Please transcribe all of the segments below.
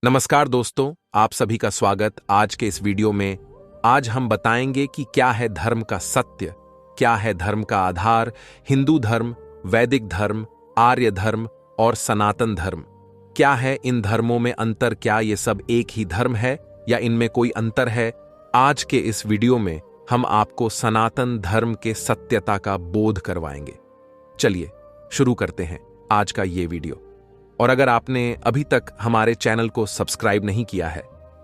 नमस्कार दोस्तों, आप सभी का स्वागत आज के इस वीडियो में। आज हम बताएंगे कि क्या है धर्म का सत्य, क्या है धर्म का आधार, हिंदू धर्म, वैदिक धर्म, आर्य धर्म और सनातन धर्म। क्या है इन धर्मों में अंतर, क्या ये सब एक ही धर्म है या इनमें कोई अंतर है। आज के इस वीडियो में हम आपको सनातन धर्म के सत्यता का बोध करवाएंगे। चलिए शुरू करते हैं आज का ये वीडियो। और अगर आपने अभी तक हमारे चैनल को सब्सक्राइब नहीं किया है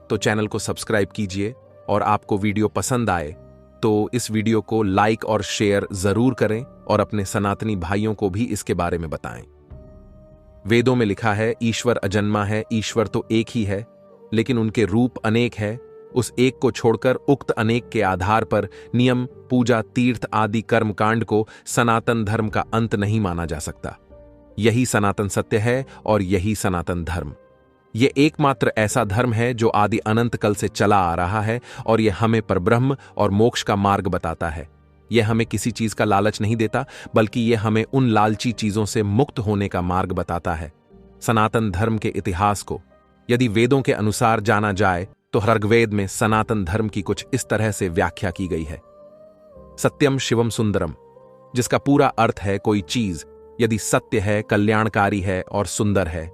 तो चैनल को सब्सक्राइब कीजिए, और आपको वीडियो पसंद आए तो इस वीडियो को लाइक और शेयर जरूर करें और अपने सनातनी भाइयों को भी इसके बारे में बताएं। वेदों में लिखा है ईश्वर अजन्मा है, ईश्वर तो एक ही है लेकिन उनके रूप अनेक है। उस एक को छोड़कर उक्त अनेक के आधार पर नियम, पूजा, तीर्थ आदि कर्मकांड को सनातन धर्म का अंत नहीं माना जा सकता। यही सनातन सत्य है और यही सनातन धर्म। यह एकमात्र ऐसा धर्म है जो आदि अनंत कल से चला आ रहा है, और यह हमें परब्रह्म और मोक्ष का मार्ग बताता है। यह हमें किसी चीज का लालच नहीं देता, बल्कि यह हमें उन लालची चीजों से मुक्त होने का मार्ग बताता है। सनातन धर्म के इतिहास को यदि वेदों के अनुसार जाना जाए तो ऋग्वेद में सनातन धर्म की कुछ इस तरह से व्याख्या की गई है। सत्यम शिवम सुंदरम, जिसका पूरा अर्थ है कोई चीज यदि सत्य है, कल्याणकारी है और सुंदर है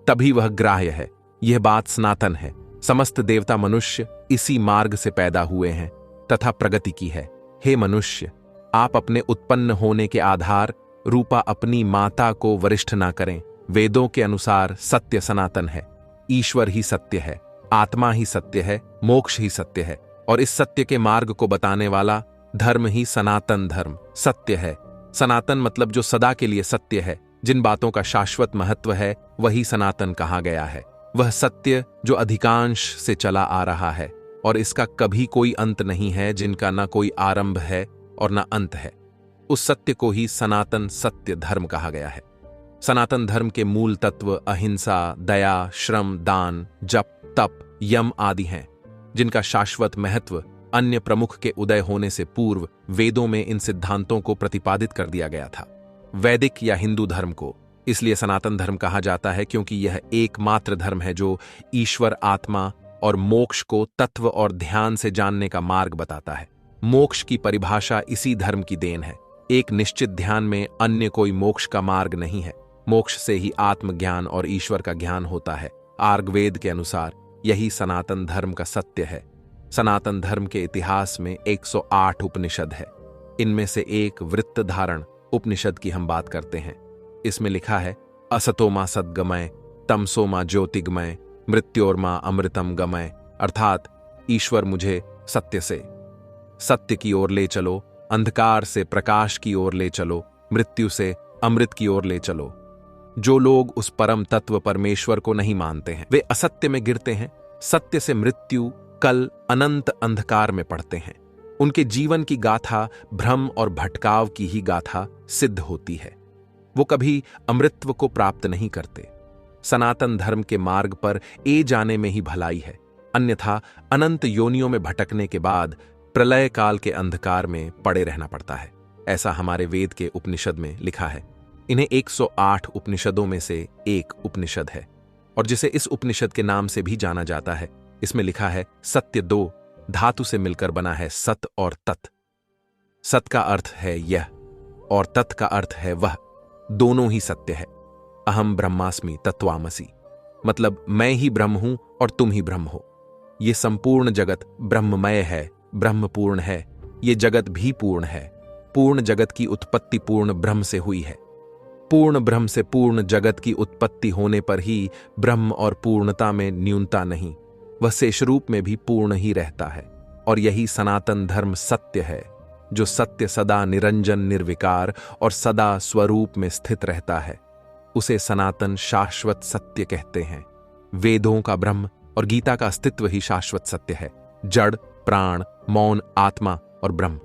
तभी वह ग्राह्य है। यह बात सनातन है। समस्त देवता मनुष्य इसी मार्ग से पैदा हुए हैं तथा प्रगति की है। हे मनुष्य, आप अपने उत्पन्न होने के आधार रूपा अपनी माता को वरिष्ठ ना करें। वेदों के अनुसार सत्य सनातन है। ईश्वर ही सत्य है, आत्मा ही सत्य है, मोक्ष ही सत्य है, और इस सत्य के मार्ग को बताने वाला धर्म ही सनातन धर्म सत्य है। सनातन मतलब जो सदा के लिए सत्य है, जिन बातों का शाश्वत महत्व है वही सनातन कहा गया है। वह सत्य जो अधिकांश से चला आ रहा है और इसका कभी कोई अंत नहीं है, जिनका न कोई आरंभ है और न अंत है। उस सत्य को ही सनातन सत्य धर्म कहा गया है। सनातन धर्म के मूल तत्व अहिंसा, दया, श्रम, दान, जप, तप, यम आदि हैं, जिनका शाश्वत महत्व अन्य प्रमुख के उदय होने से पूर्व वेदों में इन सिद्धांतों को प्रतिपादित कर दिया गया था। वैदिक या हिंदू धर्म को इसलिए सनातन धर्म कहा जाता है क्योंकि यह एकमात्र धर्म है जो ईश्वर, आत्मा और मोक्ष को तत्व और ध्यान से जानने का मार्ग बताता है। मोक्ष की परिभाषा इसी धर्म की देन है। एक निश्चित ध्यान में अन्य कोई मोक्ष का मार्ग नहीं है। मोक्ष से ही आत्मज्ञान और ईश्वर का ज्ञान होता है। ऋग्वेद के अनुसार यही सनातन धर्म का सत्य है। सनातन धर्म के इतिहास में 108 उपनिषद है। इनमें से एक वृत्त धारण उपनिषद की हम बात करते हैं। इसमें लिखा है असतोमा सद्गमय, तमसोमा ज्योतिर्गमय, मृत्योर्मा अमृतम गमय, अर्थात ईश्वर मुझे सत्य से सत्य की ओर ले चलो, अंधकार से प्रकाश की ओर ले चलो, मृत्यु से अमृत की ओर ले चलो। जो लोग उस परम तत्व परमेश्वर को नहीं मानते हैं वे असत्य में गिरते हैं। सत्य से मृत्यु, कल, अनंत अंधकार में पड़ते हैं। उनके जीवन की गाथा भ्रम और भटकाव की ही गाथा सिद्ध होती है। वो कभी अमृतत्व को प्राप्त नहीं करते। सनातन धर्म के मार्ग पर ए जाने में ही भलाई है, अन्यथा अनंत योनियों में भटकने के बाद प्रलय काल के अंधकार में पड़े रहना पड़ता है। ऐसा हमारे वेद के उपनिषद में लिखा है। इन्हें 108 उपनिषदों में से एक उपनिषद है, और जिसे इस उपनिषद के नाम से भी जाना जाता है। इसमें लिखा है सत्य दो धातु से मिलकर बना है सत और तत्। सत का अर्थ है यह और तत् का अर्थ है वह। दोनों ही सत्य है। अहम ब्रह्मास्मि तत्वामसि, मतलब मैं ही ब्रह्म हूं और तुम ही ब्रह्म हो। ये संपूर्ण जगत ब्रह्ममय है, ब्रह्मपूर्ण है। ये जगत भी पूर्ण है। पूर्ण जगत की उत्पत्ति पूर्ण ब्रह्म से हुई है। पूर्ण ब्रह्म से पूर्ण जगत की उत्पत्ति होने पर ही ब्रह्म और पूर्णता में न्यूनता नहीं, वह शेष रूप में भी पूर्ण ही रहता है। और यही सनातन धर्म सत्य है, जो सत्य सदा निरंजन, निर्विकार और सदा स्वरूप में स्थित रहता है। उसे सनातन शाश्वत सत्य कहते हैं। वेदों का ब्रह्म और गीता का अस्तित्व ही शाश्वत सत्य है। जड़, प्राण, मौन, आत्मा और ब्रह्म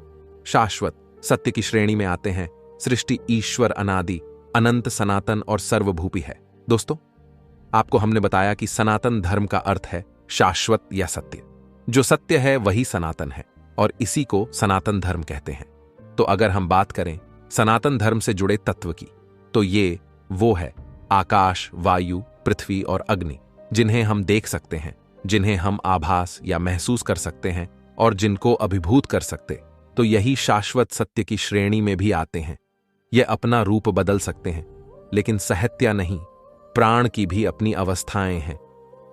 शाश्वत सत्य की श्रेणी में आते हैं। सृष्टि ईश्वर अनादि, अनंत, सनातन और सर्वभूपी है। दोस्तों, आपको हमने बताया कि सनातन धर्म का अर्थ है शाश्वत या सत्य। जो सत्य है वही सनातन है, और इसी को सनातन धर्म कहते हैं। तो अगर हम बात करें सनातन धर्म से जुड़े तत्व की, तो ये वो है आकाश, वायु, पृथ्वी और अग्नि, जिन्हें हम देख सकते हैं, जिन्हें हम आभास या महसूस कर सकते हैं और जिनको अभिभूत कर सकते, तो यही शाश्वत सत्य की श्रेणी में भी आते हैं। ये अपना रूप बदल सकते हैं, लेकिन सहत्या नहीं। प्राण की भी अपनी अवस्थाएं हैं।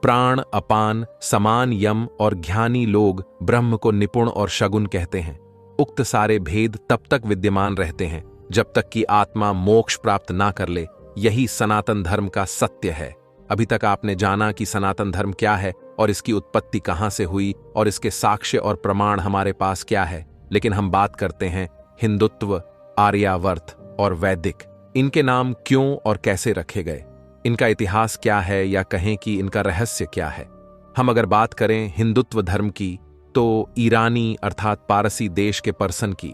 प्राण, अपान, समान, यम और ज्ञानी लोग ब्रह्म को निपुण और शगुन कहते हैं। उक्त सारे भेद तब तक विद्यमान रहते हैं जब तक कि आत्मा मोक्ष प्राप्त ना कर ले। यही सनातन धर्म का सत्य है। अभी तक आपने जाना कि सनातन धर्म क्या है और इसकी उत्पत्ति कहां से हुई और इसके साक्ष्य और प्रमाण हमारे पास क्या है। लेकिन हम बात करते हैं हिंदुत्व, आर्यावर्त और वैदिक। इनके नाम क्यों और कैसे रखे गए, इनका इतिहास क्या है, या कहें कि इनका रहस्य क्या है। हम अगर बात करें हिंदुत्व धर्म की, तो ईरानी अर्थात पारसी देश के पर्सन की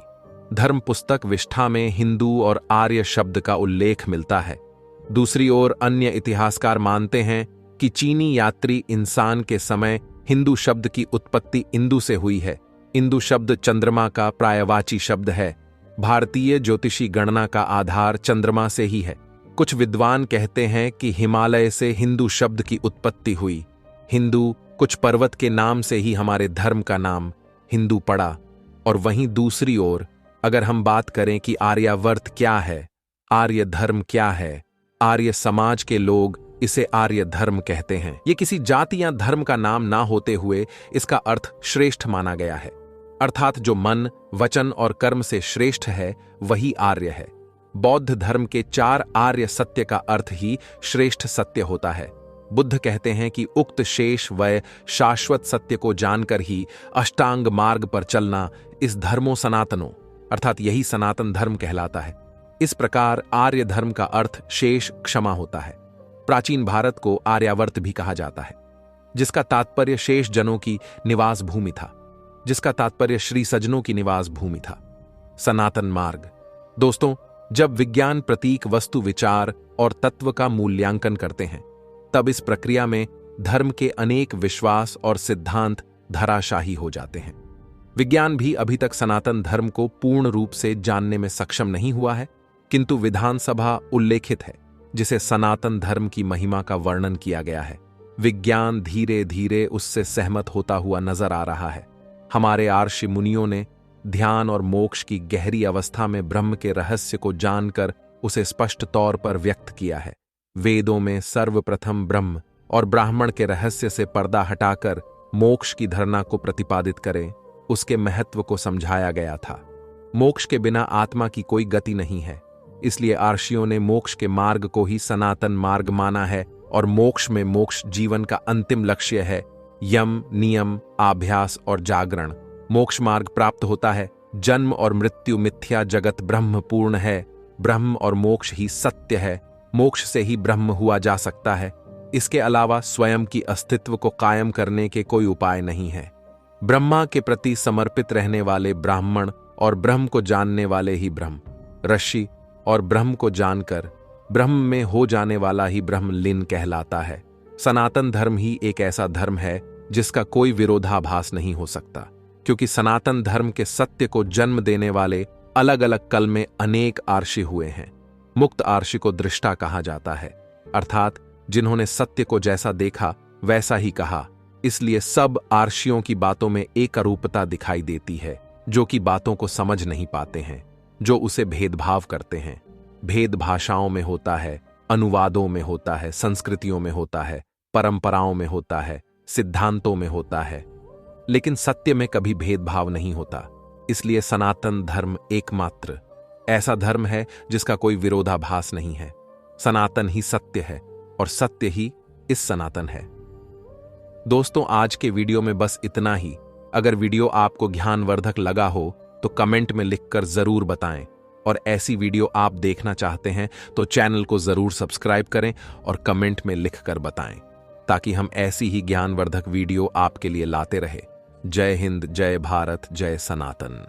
धर्म पुस्तक विष्ठा में हिंदू और आर्य शब्द का उल्लेख मिलता है। दूसरी ओर अन्य इतिहासकार मानते हैं कि चीनी यात्री इंसान के समय हिंदू शब्द की उत्पत्ति इंदु से हुई है। इंदु शब्द चंद्रमा का प्रायवाची शब्द है। भारतीय ज्योतिषी गणना का आधार चंद्रमा से ही है। कुछ विद्वान कहते हैं कि हिमालय से हिंदू शब्द की उत्पत्ति हुई। हिंदू कुछ पर्वत के नाम से ही हमारे धर्म का नाम हिंदू पड़ा। और वहीं दूसरी ओर अगर हम बात करें कि आर्यावर्त क्या है, आर्य धर्म क्या है, आर्य समाज के लोग इसे आर्य धर्म कहते हैं। ये किसी जाति या धर्म का नाम ना होते हुए इसका अर्थ श्रेष्ठ माना गया है। अर्थात जो मन, वचन और कर्म से श्रेष्ठ है वही आर्य है। बौद्ध धर्म के 4 आर्य सत्य का अर्थ ही श्रेष्ठ सत्य होता है। बुद्ध कहते हैं कि उक्त शेष व शाश्वत सत्य को जानकर ही अष्टांग मार्ग पर चलना इस धर्मो सनातनो अर्थात यही सनातन धर्म कहलाता है। इस प्रकार आर्य धर्म का अर्थ शेष क्षमा होता है। प्राचीन भारत को आर्यावर्त भी कहा जाता है, जिसका तात्पर्य शेष जनों की निवास भूमि था, जिसका तात्पर्य श्री सज्जनों की निवास भूमि था। सनातन मार्ग। दोस्तों, जब विज्ञान प्रतीक, वस्तु, विचार और तत्व का मूल्यांकन करते हैं, तब इस प्रक्रिया में धर्म के अनेक विश्वास और सिद्धांत धराशाही हो जाते हैं। विज्ञान भी अभी तक सनातन धर्म को पूर्ण रूप से जानने में सक्षम नहीं हुआ है, किंतु विधानसभा उल्लेखित है जिसे सनातन धर्म की महिमा का वर्णन किया गया है। विज्ञान धीरे धीरे उससे सहमत होता हुआ नजर आ रहा है। हमारे आर्षि मुनियों ने ध्यान और मोक्ष की गहरी अवस्था में ब्रह्म के रहस्य को जानकर उसे स्पष्ट तौर पर व्यक्त किया है। वेदों में सर्वप्रथम ब्रह्म और ब्राह्मण के रहस्य से पर्दा हटाकर मोक्ष की धारणा को प्रतिपादित करें, उसके महत्व को समझाया गया था। मोक्ष के बिना आत्मा की कोई गति नहीं है, इसलिए आर्षियों ने मोक्ष के मार्ग को ही सनातन मार्ग माना है। और मोक्ष में मोक्ष जीवन का अंतिम लक्ष्य है। यम, नियम, आभ्यास और जागरण। मोक्ष मार्ग प्राप्त होता है। जन्म और मृत्यु मिथ्या, जगत ब्रह्म पूर्ण है। ब्रह्म और मोक्ष ही सत्य है। मोक्ष से ही ब्रह्म हुआ जा सकता है। इसके अलावा स्वयं की अस्तित्व को कायम करने के कोई उपाय नहीं है। ब्रह्मा के प्रति समर्पित रहने वाले ब्राह्मण और ब्रह्म को जानने वाले ही ब्रह्म, ऋषि और ब्रह्म को जानकर ब्रह्म में हो जाने वाला ही ब्रह्मलीन कहलाता है। सनातन धर्म ही एक ऐसा धर्म है जिसका कोई विरोधाभास नहीं हो सकता, क्योंकि सनातन धर्म के सत्य को जन्म देने वाले अलग अलग कल में अनेक आर्षि हुए हैं। मुक्त आर्षि को दृष्टा कहा जाता है, अर्थात जिन्होंने सत्य को जैसा देखा वैसा ही कहा। इसलिए सब आर्षियों की बातों में एक रूपता दिखाई देती है, जो कि बातों को समझ नहीं पाते हैं, जो उसे भेदभाव करते हैं। भेद भाषाओं में होता है, अनुवादों में होता है, संस्कृतियों में होता है, परंपराओं में होता है, सिद्धांतों में होता है, लेकिन सत्य में कभी भेदभाव नहीं होता। इसलिए सनातन धर्म एकमात्र ऐसा धर्म है जिसका कोई विरोधाभास नहीं है। सनातन ही सत्य है और सत्य ही इस सनातन है। दोस्तों, आज के वीडियो में बस इतना ही। अगर वीडियो आपको ज्ञानवर्धक लगा हो तो कमेंट में लिखकर जरूर बताएं, और ऐसी वीडियो आप देखना चाहते हैं तो चैनल को जरूर सब्सक्राइब करें और कमेंट में लिखकर बताएं, ताकि हम ऐसी ही ज्ञानवर्धक वीडियो आपके लिए लाते रहे। जय हिंद, जय भारत, जय सनातन।